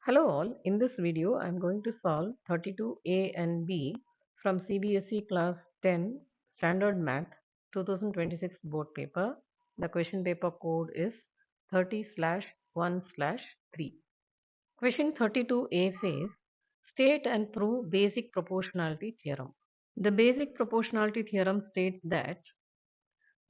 Hello all, in this video I am going to solve 32A and B from CBSE class 10 standard math 2026 board paper. The question paper code is 30/1/3. Question 32A says state and prove basic proportionality theorem. The basic proportionality theorem states that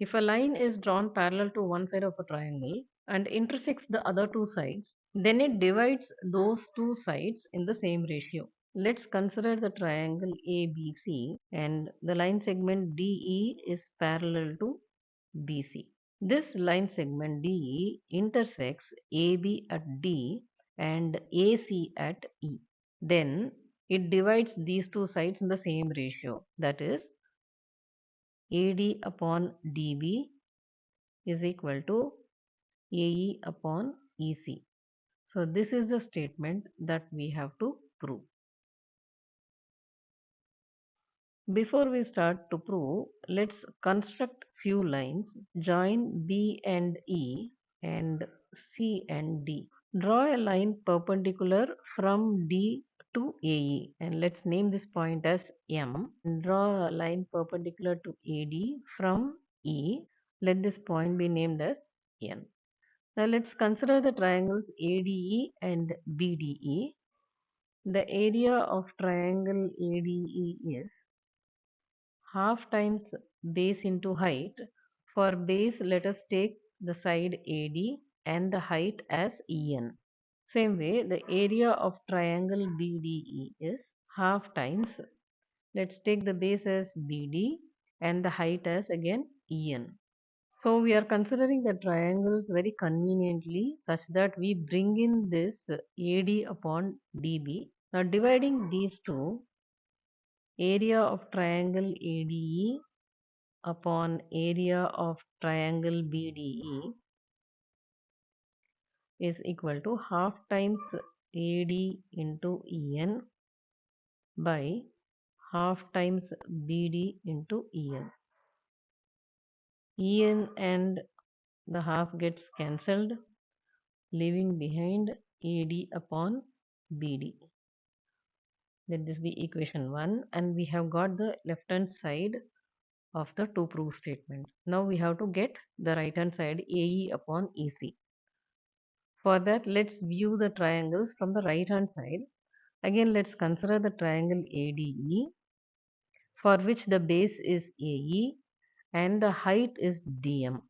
if a line is drawn parallel to one side of a triangle and intersects the other two sides, then it divides those two sides in the same ratio. Let's consider the triangle ABC and the line segment DE is parallel to BC. This line segment DE intersects AB at D and AC at E. Then it divides these two sides in the same ratio, that is AD upon DB is equal to AE upon EC. So this is the statement that we have to prove. Before we start to prove, let's construct few lines. Join B and E and C and D. Draw a line perpendicular from D to AE and let's name this point as M. Draw a line perpendicular to AD from E. Let this point be named as N. Now let's consider the triangles ADE and BDE. The area of triangle ADE is half times base into height. For base, let us take the side AD and the height as EN. Same way, the area of triangle BDE is half times. Let's take the base as BD and the height as again EN. So we are considering the triangles very conveniently such that we bring in this AD upon DB. Now dividing these two, area of triangle ADE upon area of triangle BDE is equal to half times AD into EN by half times BD into EN. EN and the half gets cancelled, leaving behind AD upon BD. Let this be equation 1 and we have got the left hand side of the to prove statement. Now we have to get the right hand side AE upon EC. For that, let's view the triangles from the right hand side. Again, let's consider the triangle ADE for which the base is AE and the height is DM,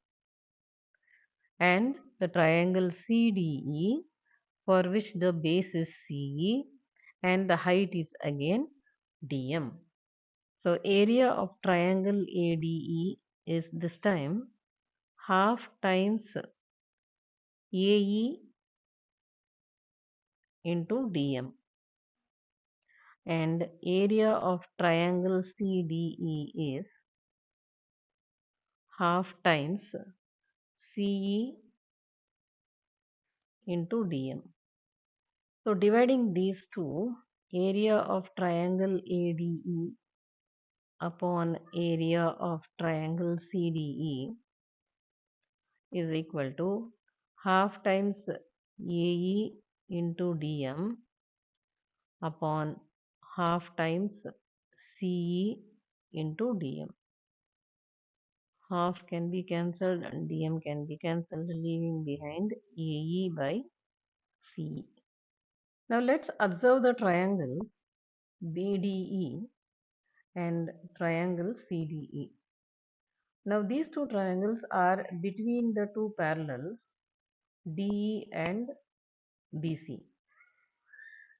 and the triangle CDE for which the base is CE and the height is again DM. So area of triangle ADE is this time half times AE into DM, and area of triangle CDE is half times CE into DM. So dividing these two, area of triangle ADE upon area of triangle CDE is equal to half times AE into DM upon half times CE into DM. Half can be cancelled and DM can be cancelled, leaving behind AE by CE. Now let's observe the triangles BDE and triangle CDE. Now these two triangles are between the two parallels DE and BC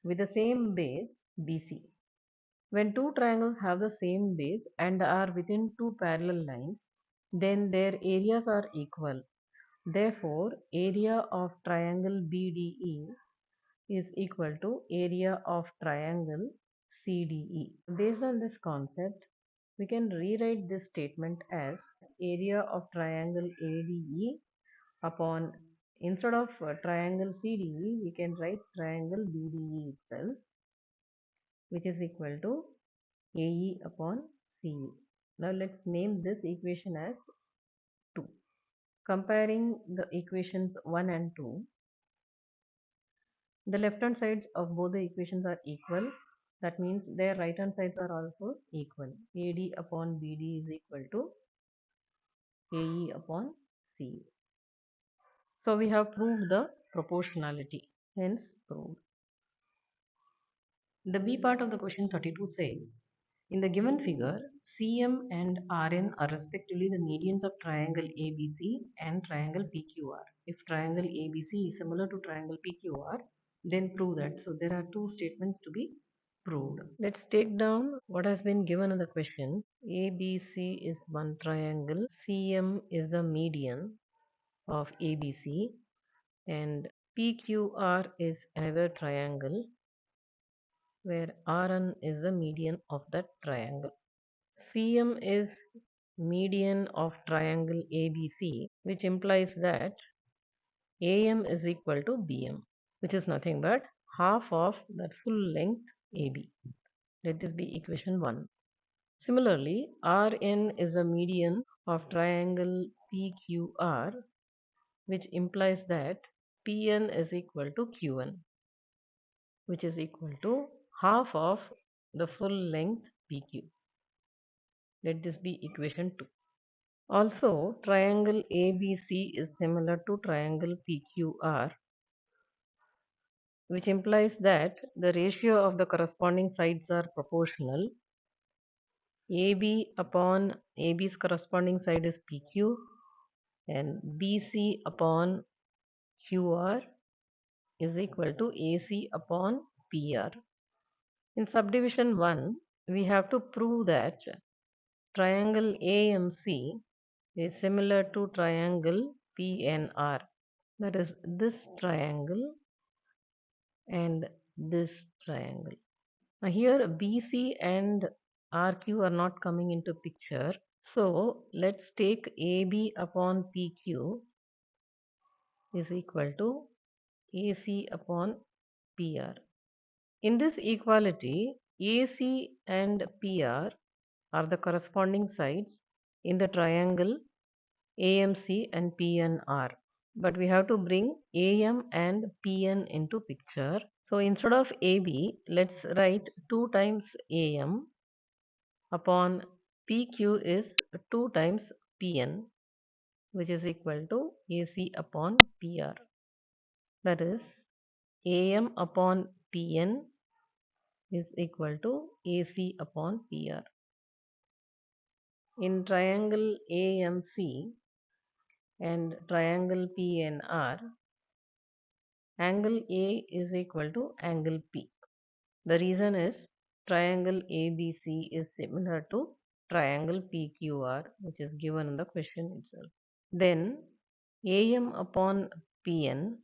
with the same base BC. When two triangles have the same base and are within two parallel lines, then their areas are equal. Therefore, area of triangle BDE is equal to area of triangle CDE. Based on this concept, we can rewrite this statement as area of triangle ADE upon, instead of triangle CDE, we can write triangle BDE itself, which is equal to AE upon CE. Now let's name this equation as 2. Comparing the equations 1 and 2, The left hand sides of both the equations are equal. That means their right hand sides are also equal. AD upon BD is equal to AE upon CE. So we have proved the proportionality, hence proved. The B part of the question 32 says, in the given figure, CM and RN are respectively the medians of triangle ABC and triangle PQR. If triangle ABC is similar to triangle PQR, then prove that. So there are two statements to be proved. Let's take down what has been given in the question. ABC is one triangle, CM is the median of ABC, and PQR is another triangle where Rn is the median of that triangle. CM is median of triangle ABC, which implies that AM is equal to BM, which is nothing but half of that full length AB. Let this be equation 1. Similarly, Rn is the median of triangle PQR, which implies that Pn is equal to Qn, which is equal to half of the full length PQ. Let this be equation 2. Also, triangle ABC is similar to triangle PQR, which implies that the ratio of the corresponding sides are proportional. AB upon AB's corresponding side is PQ and BC upon QR is equal to AC upon PR. In subdivision 1, we have to prove that triangle AMC is similar to triangle PNR. That is this triangle and this triangle. Now here BC and RQ are not coming into picture. So let's take AB upon PQ is equal to AC upon PR. In this equality, AC and PR are the corresponding sides in the triangle AMC and PNR. But we have to bring AM and PN into picture. So instead of AB, let's write 2 times AM upon PQ is 2 times PN, which is equal to AC upon PR. That is AM upon PN is equal to AC upon PR. In triangle AMC and triangle PNR, angle A is equal to angle P. The reason is triangle ABC is similar to triangle PQR, which is given in the question itself. Then AM upon PN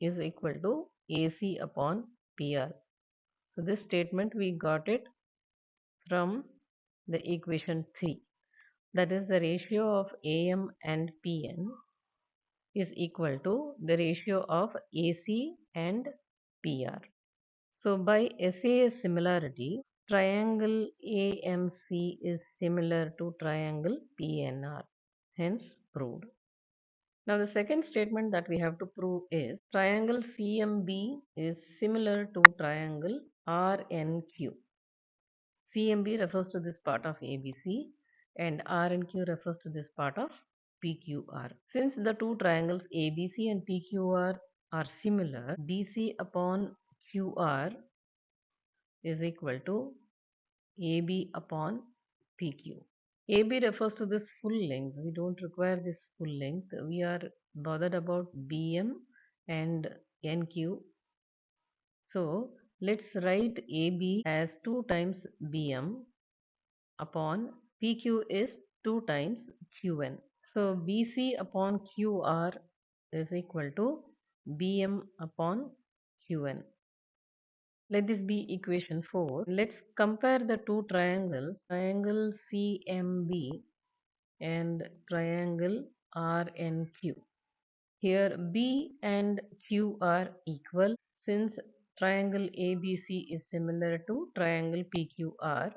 is equal to AC upon PR. So this statement we got it from the equation 3. That is the ratio of AM and PN is equal to the ratio of AC and PR. So by SAS similarity, triangle AMC is similar to triangle PNR, hence proved. Now the second statement that we have to prove is triangle CMB is similar to triangle RNQ. CMB refers to this part of ABC and RNQ refers to this part of PQR. Since the two triangles ABC and PQR are similar, BC upon QR is equal to AB upon PQ. AB refers to this full length. We don't require this full length. We are bothered about BM and NQ. So let's write AB as 2 times BM upon PQ is 2 times QN. So BC upon QR is equal to BM upon QN. Let this be equation 4. Let's compare the two triangles, triangle CMB and triangle RNQ. Here B and Q are equal since triangle ABC is similar to triangle PQR.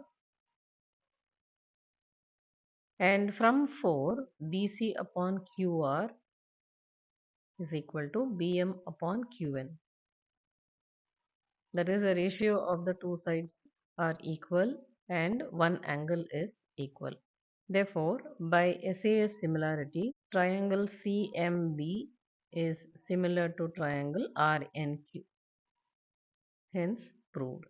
And from 4, BC upon QR is equal to BM upon QN. That is, the ratio of the two sides are equal and one angle is equal. Therefore, by SAS similarity, triangle CMB is similar to triangle RNQ. Hence, proved.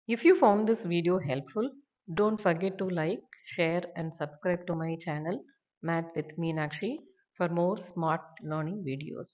If you found this video helpful, don't forget to like, share and subscribe to my channel Math with Meenakshi for more smart learning videos.